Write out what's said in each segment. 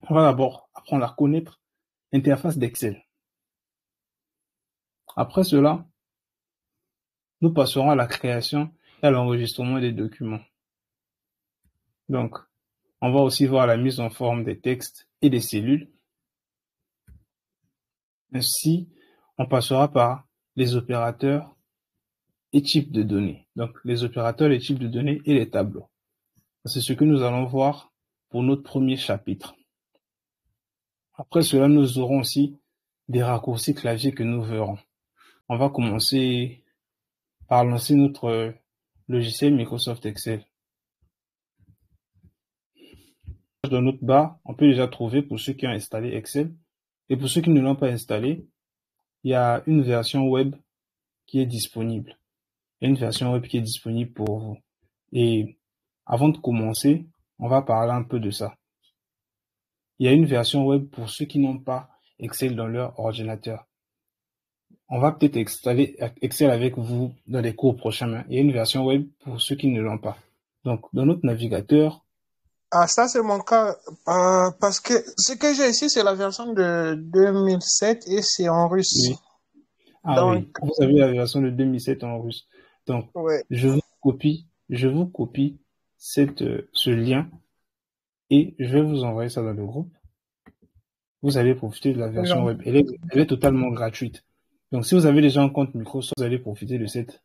On va d'abord apprendre à connaître l'interface d'Excel. Après cela, nous passerons à la création et à l'enregistrement des documents. Donc, on va aussi voir la mise en forme des textes et des cellules. Ainsi, on passera par les opérateurs et types de données. Donc, les opérateurs, les types de données et les tableaux. C'est ce que nous allons voir pour notre premier chapitre. Après cela, nous aurons aussi des raccourcis clavier que nous verrons. On va commencer par lancer notre logiciel Microsoft Excel. Dans notre barre, on peut déjà trouver pour ceux qui ont installé Excel. Et pour ceux qui ne l'ont pas installé, il y a une version web qui est disponible. Il y a une version web qui est disponible pour vous. Et avant de commencer, on va parler un peu de ça. Il y a une version web pour ceux qui n'ont pas Excel dans leur ordinateur. On va peut-être installer Excel avec vous dans les cours prochains. Il y a une version web pour ceux qui ne l'ont pas. Donc, dans notre navigateur. Ah, ça, c'est mon cas. Parce que ce que j'ai ici, c'est la version de 2007 et c'est en russe. Oui. Ah Donc, oui, vous avez la version de 2007 en russe. Donc, ouais. je vous copie ce lien et je vais vous envoyer ça dans le groupe. Vous allez profiter de la version web. Elle est totalement gratuite. Donc, si vous avez déjà un compte Microsoft, vous allez profiter de cette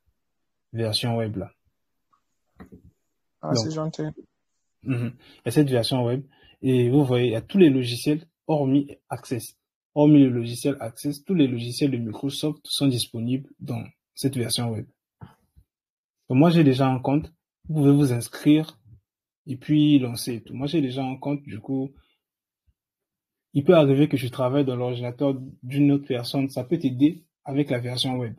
version web là. Ah, c'est Donc, gentil. il y a cette version web et vous voyez, il y a tous les logiciels hormis Access. Hormis le logiciel Access, tous les logiciels de Microsoft sont disponibles dans cette version web. Donc, moi, j'ai déjà un compte. Vous pouvez vous inscrire et puis lancer tout. Moi, j'ai déjà un compte. Du coup, il peut arriver que je travaille dans l'ordinateur d'une autre personne. Ça peut t'aider avec la version web.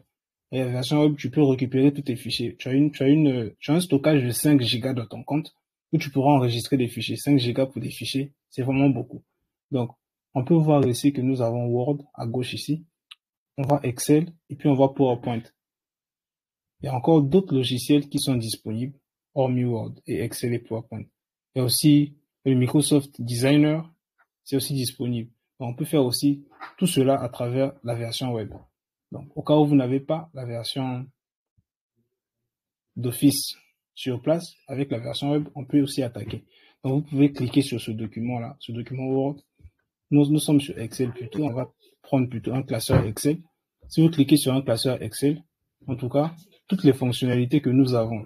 Et la version web, tu peux récupérer tous tes fichiers. Tu as un stockage de 5 gigas dans ton compte où tu pourras enregistrer des fichiers. 5 gigas pour des fichiers, c'est vraiment beaucoup. Donc, on peut voir ici que nous avons Word à gauche ici. On voit Excel et puis on voit PowerPoint. Il y a encore d'autres logiciels qui sont disponibles, hormis Word et Excel et PowerPoint. Il y a aussi le Microsoft Designer, c'est aussi disponible. Donc, on peut faire aussi tout cela à travers la version web. Donc, au cas où vous n'avez pas la version d'Office sur place, avec la version web, on peut aussi attaquer. Donc, vous pouvez cliquer sur ce document-là, ce document Word. Nous sommes sur Excel plutôt. On va prendre plutôt un classeur Excel. Si vous cliquez sur un classeur Excel, en tout cas, toutes les fonctionnalités que nous avons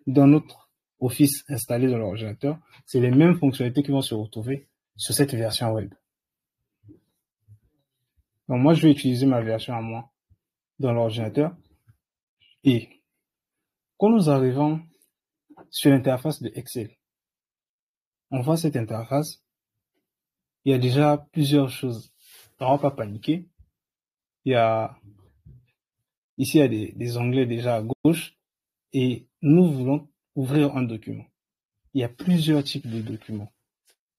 dans notre Office installé dans l'ordinateur, c'est les mêmes fonctionnalités qui vont se retrouver sur cette version web. Donc, moi, je vais utiliser ma version à moi dans l'ordinateur. Et quand nous arrivons sur l'interface de Excel, on voit cette interface. Il y a déjà plusieurs choses. On ne va pas paniquer. Il y a Ici, il y a des onglets déjà à gauche et nous voulons ouvrir un document. Il y a plusieurs types de documents.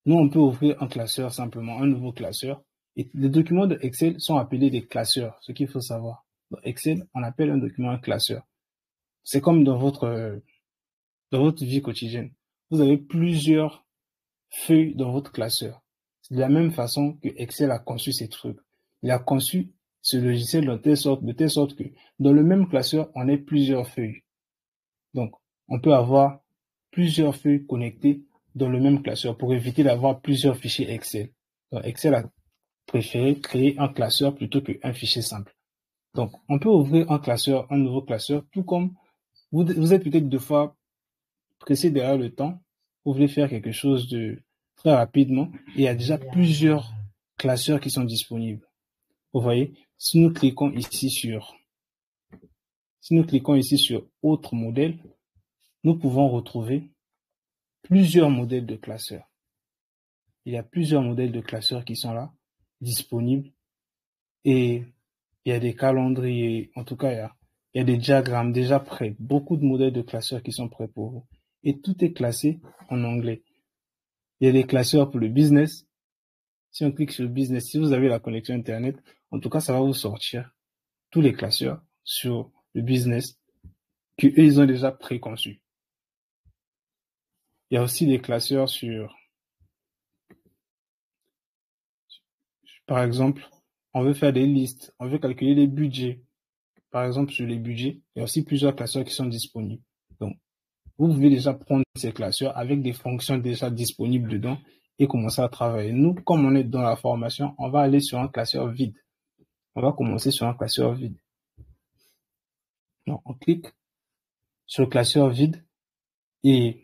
Nous, on peut ouvrir un classeur simplement, un nouveau classeur. Et les documents de Excel sont appelés des classeurs, ce qu'il faut savoir. Dans Excel, on appelle un document un classeur. C'est comme dans votre vie quotidienne. Vous avez plusieurs feuilles dans votre classeur. C'est de la même façon que Excel a conçu ces trucs. Il a conçu ce logiciel de telle sorte que dans le même classeur, on ait plusieurs feuilles. Donc, on peut avoir plusieurs feuilles connectées dans le même classeur pour éviter d'avoir plusieurs fichiers Excel. Donc, Excel a préféré créer un classeur plutôt qu'un fichier simple. Donc, on peut ouvrir un classeur, un nouveau classeur, tout comme vous êtes peut-être deux fois pressé derrière le temps, vous voulez faire quelque chose de très rapidement, et il y a déjà plusieurs classeurs qui sont disponibles. Vous voyez, si nous cliquons ici sur autre modèle, nous pouvons retrouver plusieurs modèles de classeurs. Il y a plusieurs modèles de classeurs qui sont là, disponibles, et il y a des calendriers, en tout cas, il y a des diagrammes déjà prêts, beaucoup de modèles de classeurs qui sont prêts pour vous. Et tout est classé en anglais. Il y a des classeurs pour le business. Si on clique sur le business, si vous avez la connexion Internet, en tout cas, ça va vous sortir tous les classeurs sur le business qu'eux, ils ont déjà préconçus. Il y a aussi des classeurs Par exemple, on veut faire des listes, on veut calculer les budgets. Par exemple, sur les budgets, il y a aussi plusieurs classeurs qui sont disponibles. Donc, vous pouvez déjà prendre ces classeurs avec des fonctions déjà disponibles dedans et commencer à travailler. Nous, comme on est dans la formation, on va aller sur un classeur vide. On va commencer sur un classeur vide. Donc, on clique sur le classeur vide et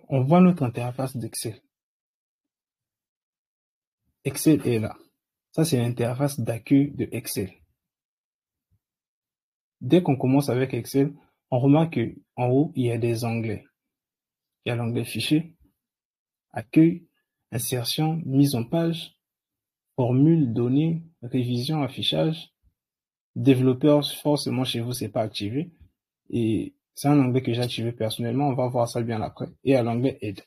on voit notre interface d'Excel. Excel est là. Ça, c'est l'interface d'accueil de Excel. Dès qu'on commence avec Excel, on remarque qu'en haut, il y a des onglets. Il y a l'onglet Fichier, Accueil, Insertion, Mise en page, Formule, Données, Révision, Affichage. Développeur, forcément chez vous, c'est pas activé. Et c'est un onglet que j'ai activé personnellement. On va voir ça bien après. Et à l'onglet Aide.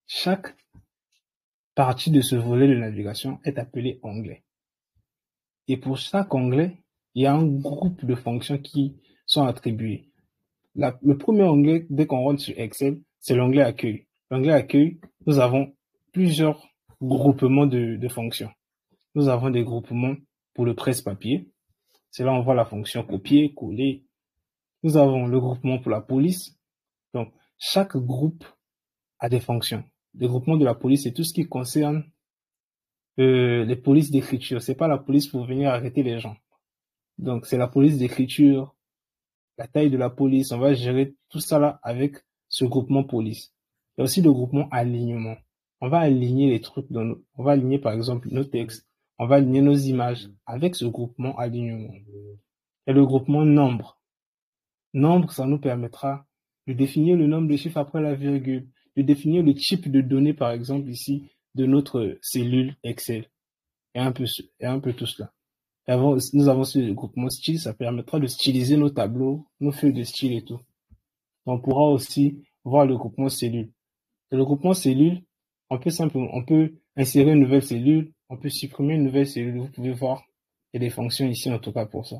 Chaque partie de ce volet de navigation est appelée onglet. Et pour chaque onglet, il y a un groupe de fonctions qui sont attribuées. Le premier onglet, dès qu'on rentre sur Excel, c'est l'onglet Accueil. L'onglet Accueil, nous avons plusieurs groupements de fonctions. Nous avons des groupements pour le presse-papier. C'est là où on voit la fonction copier, coller. Nous avons le groupement pour la police. Donc, chaque groupe a des fonctions. Le groupement de la police, c'est tout ce qui concerne les polices d'écriture. C'est pas la police pour venir arrêter les gens. Donc, c'est la police d'écriture, la taille de la police. On va gérer tout ça là avec ce groupement police. Il y a aussi le groupement alignement. On va aligner les trucs on va aligner par exemple nos textes. On va aligner nos images avec ce groupement alignement. Et le groupement nombre. Nombre, ça nous permettra de définir le nombre de chiffres après la virgule, de définir le type de données, par exemple, ici, de notre cellule Excel. Et un peu tout cela. Et nous avons aussi le groupement style, ça permettra de styliser nos tableaux, nos feuilles de style et tout. On pourra aussi voir le groupement cellule. Et le groupement cellule, on peut insérer une nouvelle cellule, on peut supprimer une nouvelle cellule. Vous pouvez voir, il y a des fonctions ici, en tout cas pour ça.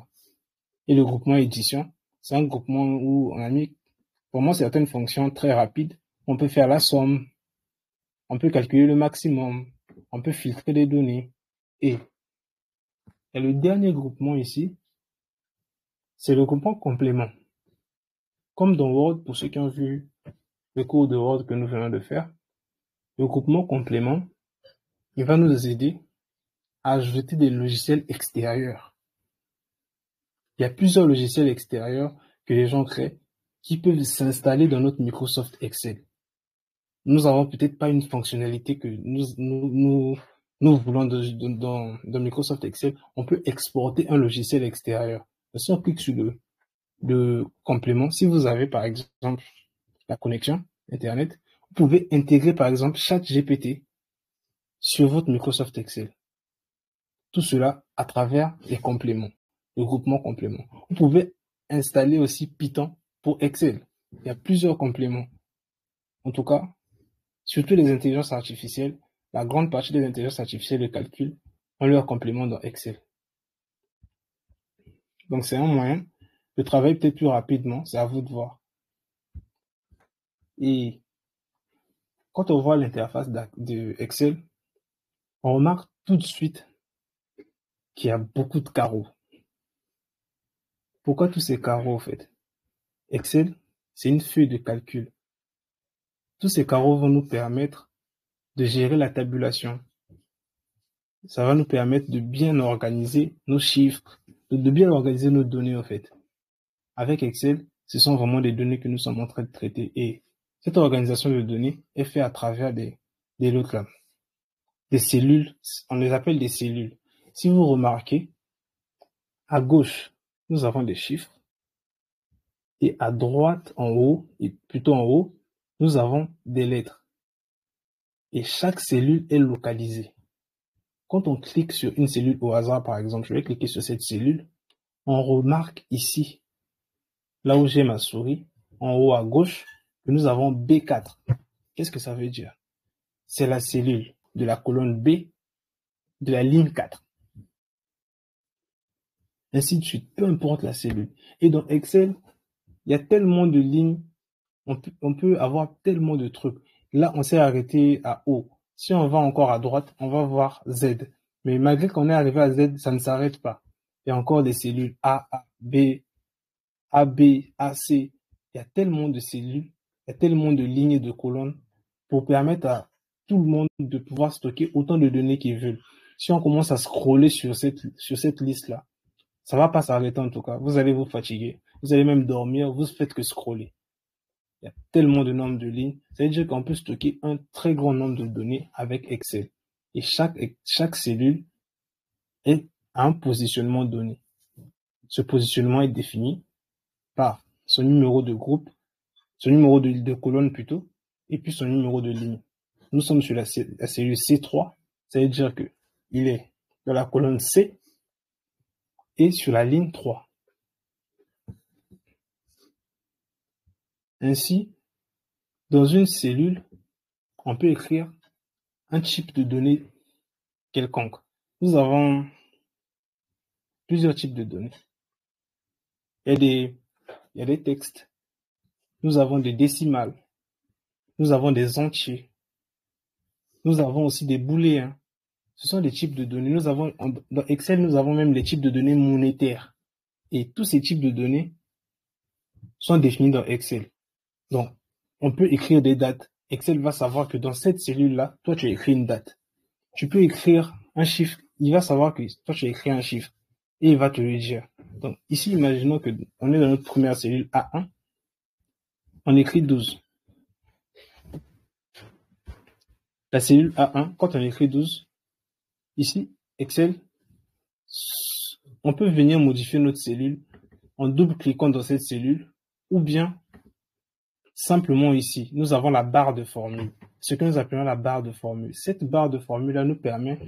Et le groupement édition, c'est un groupement où on a mis vraiment certaines fonctions très rapides. On peut faire la somme, on peut calculer le maximum, on peut filtrer les données. Et le dernier groupement ici, c'est le groupement complément. Comme dans Word, pour ceux qui ont vu le cours de Word que nous venons de faire, le groupement complément, il va nous aider à ajouter des logiciels extérieurs. Il y a plusieurs logiciels extérieurs que les gens créent qui peuvent s'installer dans notre Microsoft Excel. Nous avons peut-être pas une fonctionnalité que nous voulons dans Microsoft Excel. On peut exporter un logiciel extérieur. Si on clique sur le complément, si vous avez par exemple la connexion Internet, vous pouvez intégrer par exemple ChatGPT sur votre Microsoft Excel. Tout cela à travers les compléments, le groupement complément. Vous pouvez installer aussi Python pour Excel. Il y a plusieurs compléments. En tout cas, surtout les intelligences artificielles, la grande partie des intelligences artificielles de calcul ont leur complément dans Excel. Donc c'est un moyen de travailler peut-être plus rapidement, c'est à vous de voir. Et quand on voit l'interface de Excel, on remarque tout de suite qu'il y a beaucoup de carreaux. Pourquoi tous ces carreaux en fait? Excel, c'est une feuille de calcul. Tous ces carreaux vont nous permettre de gérer la tabulation. Ça va nous permettre de bien organiser nos chiffres, de bien organiser nos données en fait. Avec Excel, ce sont vraiment des données que nous sommes en train de traiter. Et cette organisation de données est faite à travers des lots-là. Des cellules, on les appelle des cellules. Si vous remarquez, à gauche, nous avons des chiffres. Et à droite, en haut, et plutôt en haut, nous avons des lettres. Et chaque cellule est localisée. Quand on clique sur une cellule au hasard, par exemple, je vais cliquer sur cette cellule, on remarque ici, là où j'ai ma souris, en haut à gauche, que nous avons B4. Qu'est-ce que ça veut dire? C'est la cellule de la colonne B de la ligne 4. Ainsi de suite, peu importe la cellule. Et dans Excel, il y a tellement de lignes, on peut avoir tellement de trucs. Là, on s'est arrêté à O. Si on va encore à droite, on va voir Z. Mais malgré qu'on est arrivé à Z, ça ne s'arrête pas. Il y a encore des cellules A, B, AC. Il y a tellement de cellules, il y a tellement de lignes et de colonnes pour permettre à tout le monde de pouvoir stocker autant de données qu'ils veulent. Si on commence à scroller sur cette liste-là, ça va pas s'arrêter en tout cas. Vous allez vous fatiguer. Vous allez même dormir. Vous faites que scroller. Il y a tellement de nombres de lignes. Ça veut dire qu'on peut stocker un très grand nombre de données avec Excel. Et chaque cellule a un positionnement donné. Ce positionnement est défini par son numéro de groupe, son numéro de colonne plutôt, et puis son numéro de ligne. Nous sommes sur la cellule C3. Ça veut dire que il est dans la colonne C et sur la ligne 3. Ainsi, dans une cellule, on peut écrire un type de données quelconque. Nous avons plusieurs types de données. Il y a des textes. Nous avons des décimales. Nous avons des entiers. Nous avons aussi des booléens. Ce sont des types de données. Dans Excel, nous avons même les types de données monétaires. Et tous ces types de données sont définis dans Excel. Donc, on peut écrire des dates. Excel va savoir que dans cette cellule-là, toi, tu as écrit une date. Tu peux écrire un chiffre. Il va savoir que toi, tu as écrit un chiffre. Et il va te le dire. Donc, ici, imaginons que on est dans notre première cellule A1. On écrit 12. La cellule A1, quand on écrit 12, ici, Excel, on peut venir modifier notre cellule en double-cliquant dans cette cellule, ou bien simplement ici, nous avons la barre de formule, ce que nous appelons la barre de formule. Cette barre de formule-là nous permet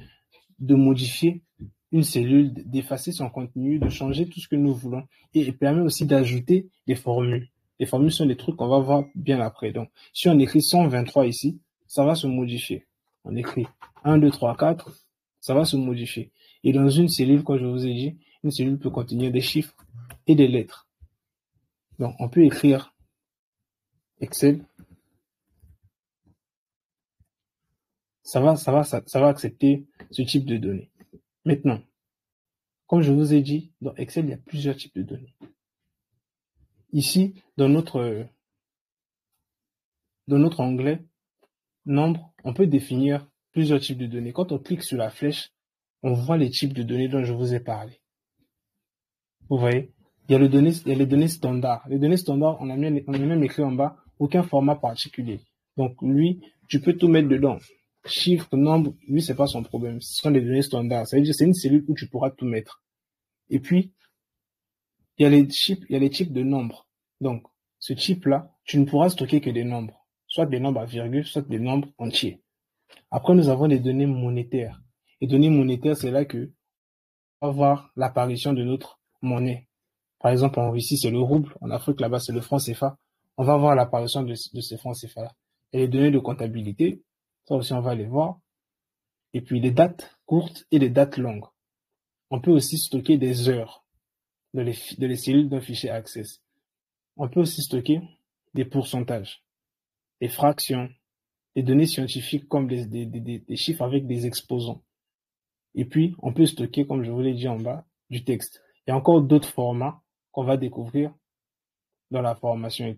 de modifier une cellule, d'effacer son contenu, de changer tout ce que nous voulons, et il permet aussi d'ajouter des formules. Les formules sont des trucs qu'on va voir bien après. Donc, si on écrit 123 ici, ça va se modifier. On écrit 1, 2, 3, 4, ça va se modifier. Et dans une cellule, comme je vous ai dit, une cellule peut contenir des chiffres et des lettres. Donc, on peut écrire Excel. Ça va accepter ce type de données. Maintenant, comme je vous ai dit, dans Excel, il y a plusieurs types de données. Ici, dans notre onglet nombre, on peut définir plusieurs types de données. Quand on clique sur la flèche, on voit les types de données dont je vous ai parlé. Vous voyez, il y a les données standards. Les données standards, on a même écrit en bas, aucun format particulier. Donc, lui, tu peux tout mettre dedans. Chiffre, nombre, lui, c'est pas son problème. Ce sont des données standards. Ça veut dire, c'est une cellule où tu pourras tout mettre. Et puis, il y a les types de nombres. Donc, ce type-là, tu ne pourras stocker que des nombres. Soit des nombres à virgule, soit des nombres entiers. Après, nous avons les données monétaires. Les données monétaires, c'est là que on va voir l'apparition de notre monnaie. Par exemple, en Russie, c'est le rouble. En Afrique, là-bas, c'est le franc CFA. On va voir l'apparition de ces francs CFA-là. Et les données de comptabilité, ça aussi, on va les voir. Et puis, les dates courtes et les dates longues. On peut aussi stocker des heures dans les cellules d'un fichier Access. On peut aussi stocker des pourcentages, des fractions, des données scientifiques comme des chiffres avec des exposants. Et puis, on peut stocker, comme je vous l'ai dit en bas, du texte. Il y a encore d'autres formats qu'on va découvrir dans la formation.